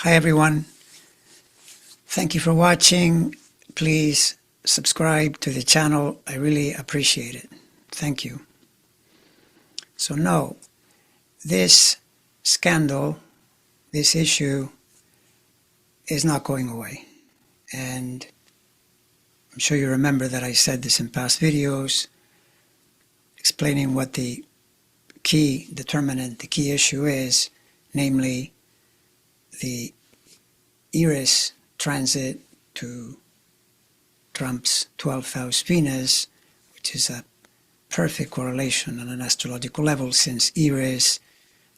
Hi everyone, thank you for watching. Please subscribe to the channel, I really appreciate it. Thank you. So no, this scandal, this issue is not going away. And I'm sure you remember that I said this in past videos, explaining what the key determinant, the key issue is, namely the Eris transit to Trump's 12th house Venus, which is a perfect correlation on an astrological level, since Eris,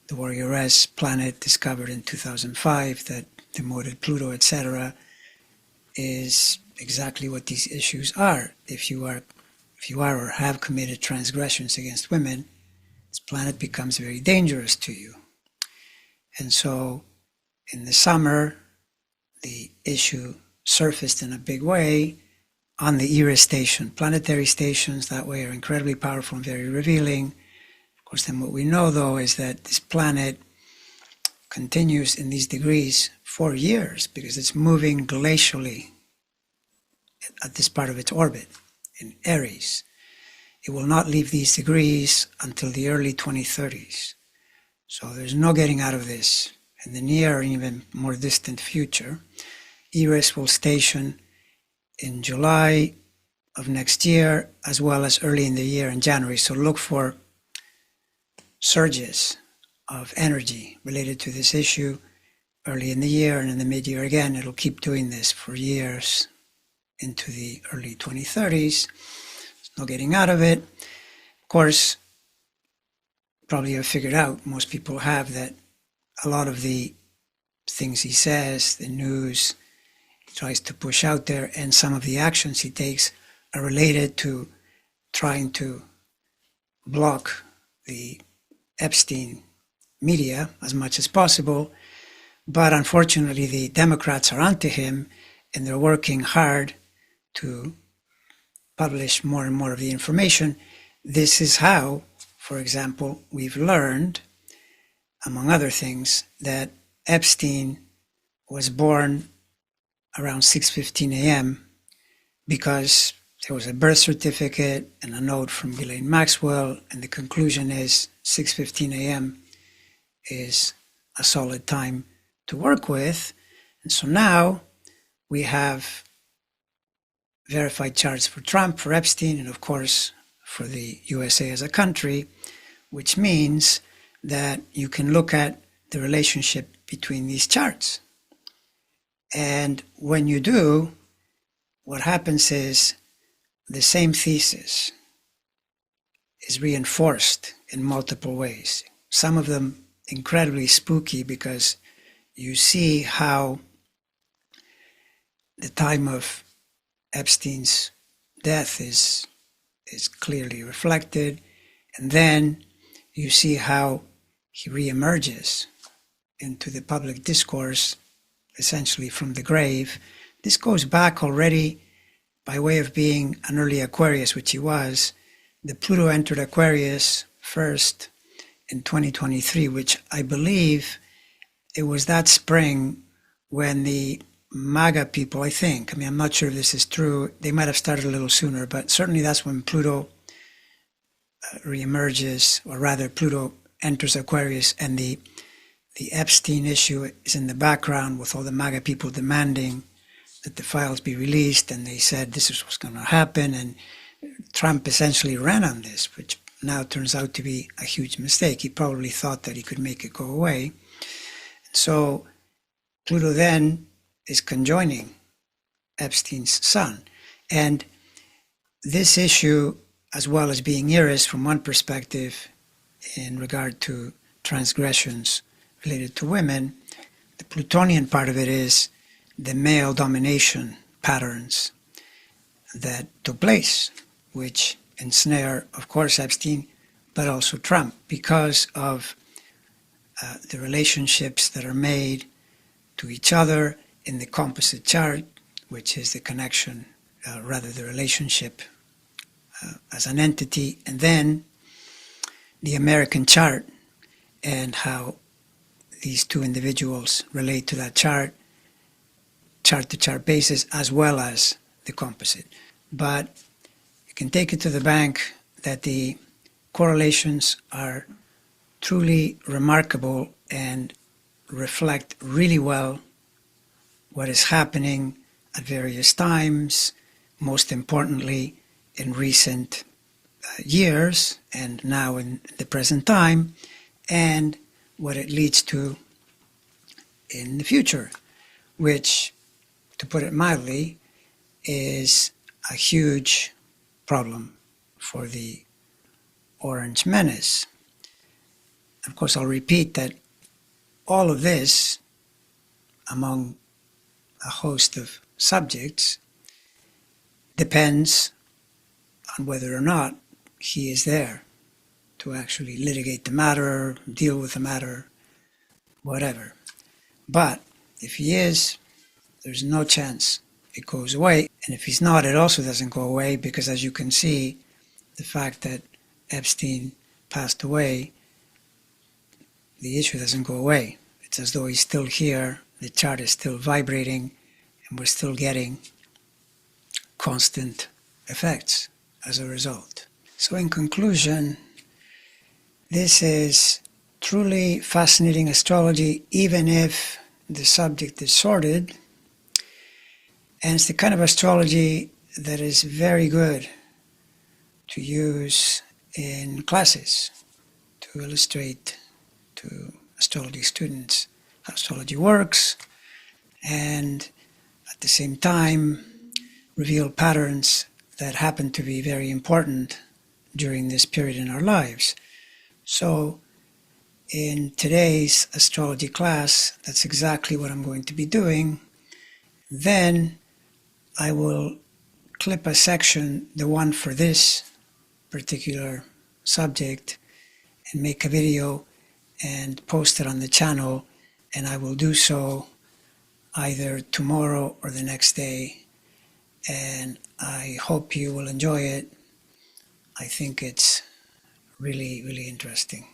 the warrioress planet discovered in 2005 that demoted Pluto, etc., is exactly what these issues are. If you are or have committed transgressions against women, this planet becomes very dangerous to you. And so in the summer, the issue surfaced in a big way on the Eris station. Planetary stations that way are incredibly powerful and very revealing. Of course, then what we know, though, is that this planet continues in these degrees for years because it's moving glacially at this part of its orbit in Eris. It will not leave these degrees until the early 2030s. So there's no getting out of this. In the near or even more distant future, Eris will station in July of next year, as well as early in the year in January. So look for surges of energy related to this issue early in the year, and in the mid-year again. It'll keep doing this for years into the early 2030s. There's no getting out of it. Of course, probably you've figured out, most people have, that a lot of the things he says, the news he tries to push out there, and some of the actions he takes are related to trying to block the Epstein media as much as possible. But unfortunately, the Democrats are onto him, and they're working hard to publish more and more of the information. This is how, for example, we've learned, among other things, that Epstein was born around 6:15 a.m. because there was a birth certificate and a note from Ghislaine Maxwell, and the conclusion is 6:15 a.m. is a solid time to work with. And so now we have verified charts for Trump, for Epstein, and of course for the USA as a country, which means that you can look at the relationship between these charts. And when you do, what happens is the same thesis is reinforced in multiple ways. Some of them incredibly spooky, because you see how the time of Epstein's death is clearly reflected, and then you see how he reemerges into the public discourse, essentially from the grave. This goes back already by way of being an early Aquarius, which he was. The Pluto entered Aquarius first in 2023, which I believe it was that spring when the MAGA people, I think, I'm not sure if this is true, they might have started a little sooner, but certainly that's when Pluto reemerges, or rather Pluto enters Aquarius, and the Epstein issue is in the background, with all the MAGA people demanding that the files be released, and they said this is what's going to happen, and Trump essentially ran on this, which now turns out to be a huge mistake. He probably thought that he could make it go away. So Pluto then is conjoining Epstein's son, and this issue, as well as being Eris from one perspective in regard to transgressions related to women, the Plutonian part of it is the male domination patterns that took place, which ensnare, of course, Epstein, but also Trump, because of the relationships that are made to each other in the composite chart, which is the connection, rather the relationship as an entity, and then the American chart, and how these two individuals relate to that chart-to-chart basis, as well as the composite. But you can take it to the bank that the correlations are truly remarkable and reflect really well what is happening at various times, most importantly in recent years and now in the present time, and what it leads to in the future, which, to put it mildly, is a huge problem for the Orange Menace. Of course, I'll repeat that all of this, among a host of subjects, depends on whether or not he is there to actually litigate the matter, deal with the matter, whatever. But if he is, there's no chance it goes away. And if he's not, it also doesn't go away, because as you can see, the fact that Epstein passed away, the issue doesn't go away. It's as though he's still here, the chart is still vibrating, and we're still getting constant effects as a result. So in conclusion, this is truly fascinating astrology, even if the subject is sordid. And it's the kind of astrology that is very good to use in classes to illustrate to astrology students how astrology works, and at the same time reveal patterns that happen to be very important during this period in our lives. So in today's astrology class, that's exactly what I'm going to be doing. Then I will clip a section, the one for this particular subject, and make a video and post it on the channel, and I will do so either tomorrow or the next day, and I hope you will enjoy it. I think it's really, really interesting.